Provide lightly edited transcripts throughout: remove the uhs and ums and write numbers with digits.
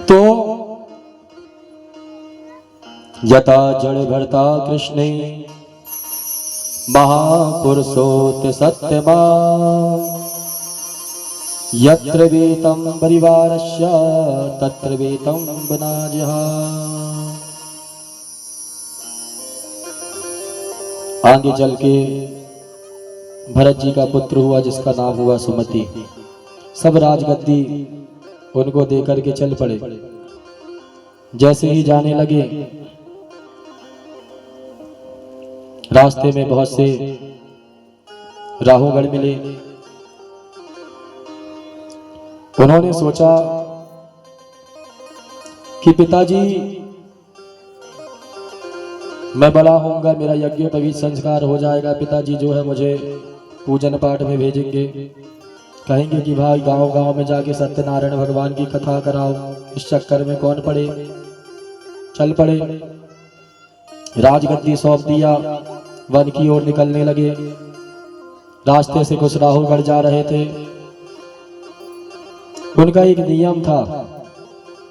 तो यथा जड़ भरता कृष्णे महापुरुषोत सत्यमा यत्र वेतं परिवारस्य तत्र वेतं वनाजः। आगे चल के भरत जी का पुत्र हुआ जिसका नाम हुआ सुमति। सब राजगद्दी उनको देकर के चल पड़े। जैसे ही जाने लगे रास्ते में बहुत से राहगण मिले। उन्होंने सोचा कि पिताजी मैं बड़ा होऊंगा, मेरा यज्ञोपवीत संस्कार हो जाएगा, पिताजी जो है मुझे पूजन पाठ में भेजेंगे, कहेंगे कि भाई गांव गांव में जाके सत्यनारायण भगवान की कथा कराओ। इस चक्कर में कौन पड़े, चल पड़े। राजगद्दी सौंप दिया, वन की ओर निकलने लगे। रास्ते से कुछ राहुगढ़ जा रहे थे। उनका एक नियम था,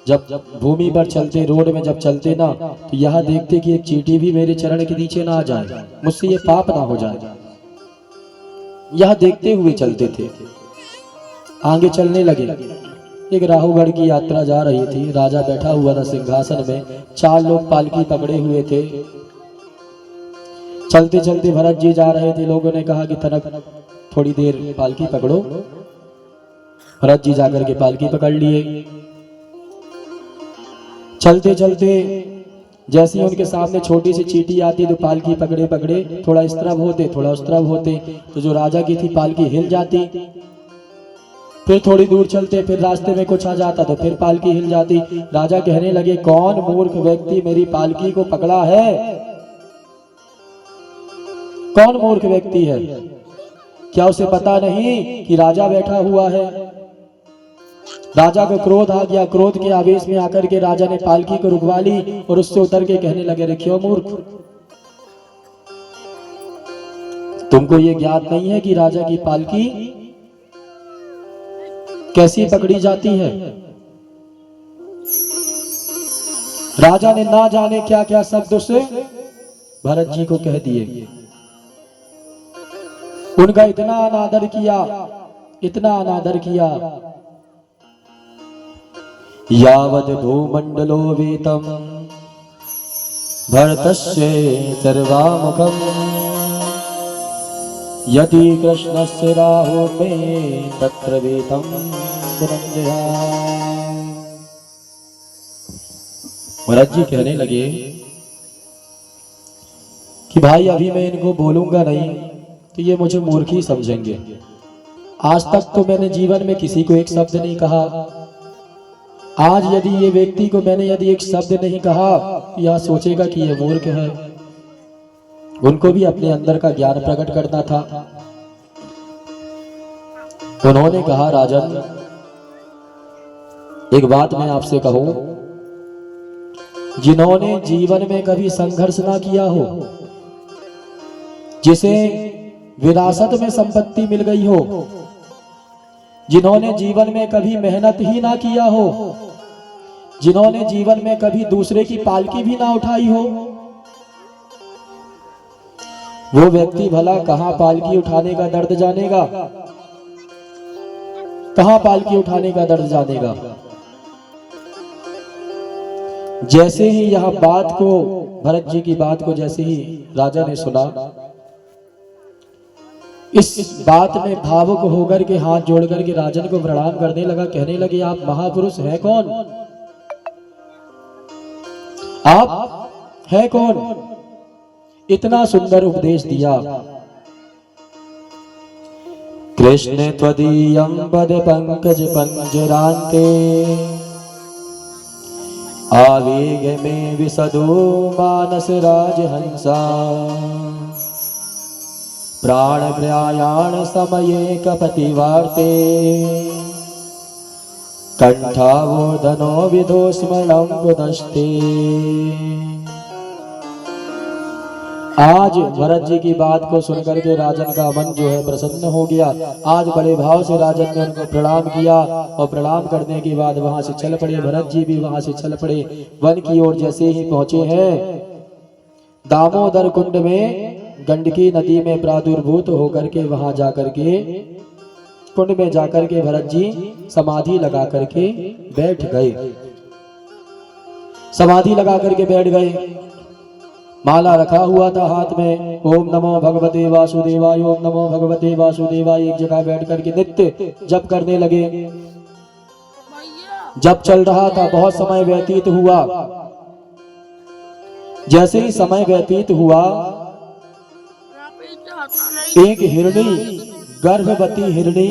जब भूमि पर चलते, रोड में जब चलते ना, तो यह देखते कि एक चींटी भी मेरे चरण के नीचे ना आ जाए, मुझसे ये पाप ना हो जाए, यह देखते हुए चलते थे। आगे चलने लगे। एक राहुगढ़ की यात्रा जा रही थी। राजा बैठा हुआ था सिंहासन में, 4 लोग पालकी पकड़े हुए थे। चलते चलते भरत जी जा रहे थे। लोगों ने कहा कि तनक थोड़ी देर पालकी पकड़ो। भरत जी जाकर के पालकी पकड़ लिए। चलते चलते जैसे ही उनके सामने छोटी सी चींटी आती तो पालकी पकड़े पकड़े थोड़ा इस तरफ होते, थोड़ा उस तरफ होते, तो जो राजा की थी पालकी हिल जाती। फिर थोड़ी दूर चलते, फिर रास्ते में कुछ आ जाता तो फिर पालकी हिल जाती। राजा कहने लगे, कौन मूर्ख व्यक्ति मेरी पालकी को पकड़ा है? कौन मूर्ख व्यक्ति है? क्या उसे पता नहीं कि राजा बैठा हुआ है? राजा को क्रोध आ गया। क्रोध के आवेश में आकर के राजा ने पालकी को रुकवा ली और उससे उतर के कहने लगे, रे क्यों मूर्ख, तुमको ये ज्ञात नहीं है कि राजा की पालकी कैसी पकड़ी जाती है? राजा ने ना जाने क्या क्या शब्द उसे भरत जी को कह दिए। उनका इतना अनादर किया, इतना अनादर किया। यावद भूमंडलो वेतम भरतस्य सर्वामुखम यदि कृष्णस्य राहो में तत्र वेतम धनंजया। भरत जी कहने लगे कि भाई अभी मैं इनको बोलूंगा नहीं तो ये मुझे मूर्ख ही समझेंगे। आज तक तो मैंने जीवन में किसी को एक शब्द नहीं कहा। आज यदि ये व्यक्ति को मैंने यदि एक शब्द नहीं कहा तो यह सोचेगा कि ये मूर्ख है। उनको भी अपने अंदर का ज्ञान प्रकट करना था। उन्होंने कहा, राजन एक बात मैं आपसे कहूं, जिन्होंने जीवन में कभी संघर्ष ना किया हो, जिसे विरासत में संपत्ति मिल गई हो, जिन्होंने जीवन में कभी मेहनत ही ना किया हो, जिन्होंने जीवन में कभी दूसरे की पालकी भी ना उठाई हो, वो व्यक्ति भला कहां पालकी उठाने का दर्द जानेगा? कहां पालकी उठाने का दर्द जानेगा? जैसे ही यह बात को, भरत जी की बात को जैसे ही राजा ने सुना, इस बात में भावुक होकर के हाथ जोड़ करके राजन को प्रणाम करने लगा। कहने लगे, आप महापुरुष हैं कौन? आप हैं कौन? इतना सुंदर उपदेश दिया। कृष्ण त्वदीयं पद पंकज पंजरान्ते आवेग में विसदो मानस राजहंसा प्राण प्रयाण समये कपतिवार्ते कंठावोदनो विधो स्मरणं बुधस्ते। आज भरत जी की बात को सुनकर के राजन का मन जो है प्रसन्न हो गया। आज बड़े भाव से राजन ने उनको प्रणाम किया और प्रणाम करने के बाद वहां से चल पड़े। भरत जी भी वहां से चल पड़े वन की ओर। जैसे ही पहुंचे हैं दामोदर कुंड में, गंडकी नदी में प्रादुर्भूत होकर के वहां जाकर के कुंड में जाकर के भरत जी समाधि लगा करके बैठ गए। समाधि लगा करके बैठ गए। माला रखा हुआ था हाथ में। ओम नमो भगवते वासुदेवाय, ओम नमो भगवते वासुदेवाय। एक जगह बैठ करके नित्य जप करने लगे। जप चल रहा था, बहुत समय व्यतीत हुआ। जैसे ही समय व्यतीत हुआ, एक हिरणी, गर्भवती हिरणी